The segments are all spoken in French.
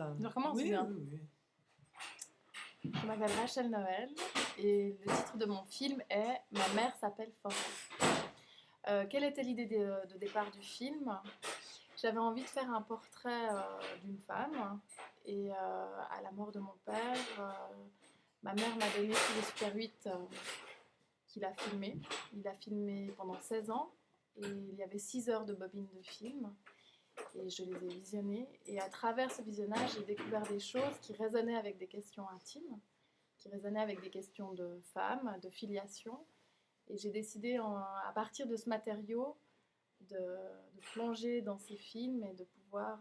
voilà. Je recommence Oui, bien. oui, oui. Je m'appelle Rachel Noël et le titre de mon film est Ma mère s'appelle Forest. Quelle était l'idée de départ du film? J'avais envie de faire un portrait d'une femme et à la mort de mon père, ma mère m'a donné tous les Super 8 qu'il a filmé. Il a filmé pendant 16 ans et il y avait 6 heures de bobines de film et je les ai visionnés. Et à travers ce visionnage, j'ai découvert des choses qui résonnaient avec des questions intimes, qui résonnaient avec des questions de femmes, de filiation. Et j'ai décidé, à partir de ce matériau, de plonger dans ces films et de pouvoir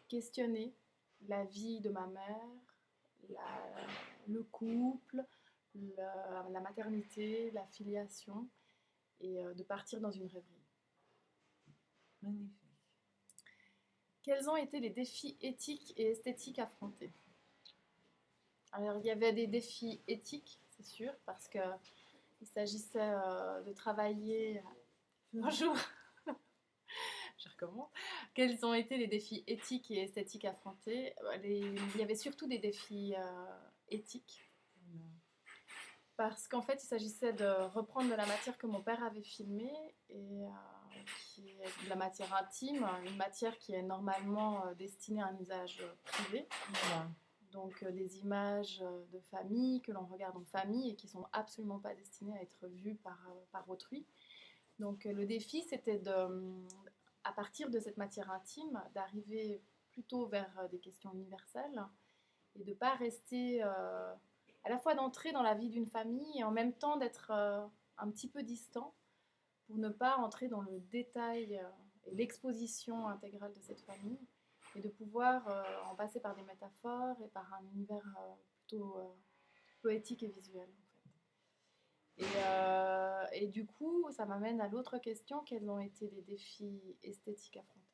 questionner la vie de ma mère, le couple, la maternité, la filiation, et de partir dans une rêverie. Magnifique. Quels ont été les défis éthiques et esthétiques affrontés? Alors, il y avait des défis éthiques, c'est sûr, parce qu'il s'agissait de travailler... Bonjour, je recommence. Quels ont été les défis éthiques et esthétiques affrontés? Il y avait surtout des défis éthiques, parce qu'en fait, il s'agissait de reprendre de la matière que mon père avait filmée et qui est de la matière intime, une matière qui est normalement destinée à un usage privé. Voilà. Donc des images de famille que l'on regarde en famille et qui sont absolument pas destinées à être vues par autrui. Donc le défi, c'était à partir de cette matière intime, d'arriver plutôt vers des questions universelles et de ne pas rester à la fois d'entrer dans la vie d'une famille et en même temps d'être un petit peu distant pour ne pas entrer dans le détail et l'exposition intégrale de cette famille et de pouvoir en passer par des métaphores et par un univers plutôt poétique et visuel. Et du coup, ça m'amène à l'autre question, quels ont été les défis esthétiques affrontés?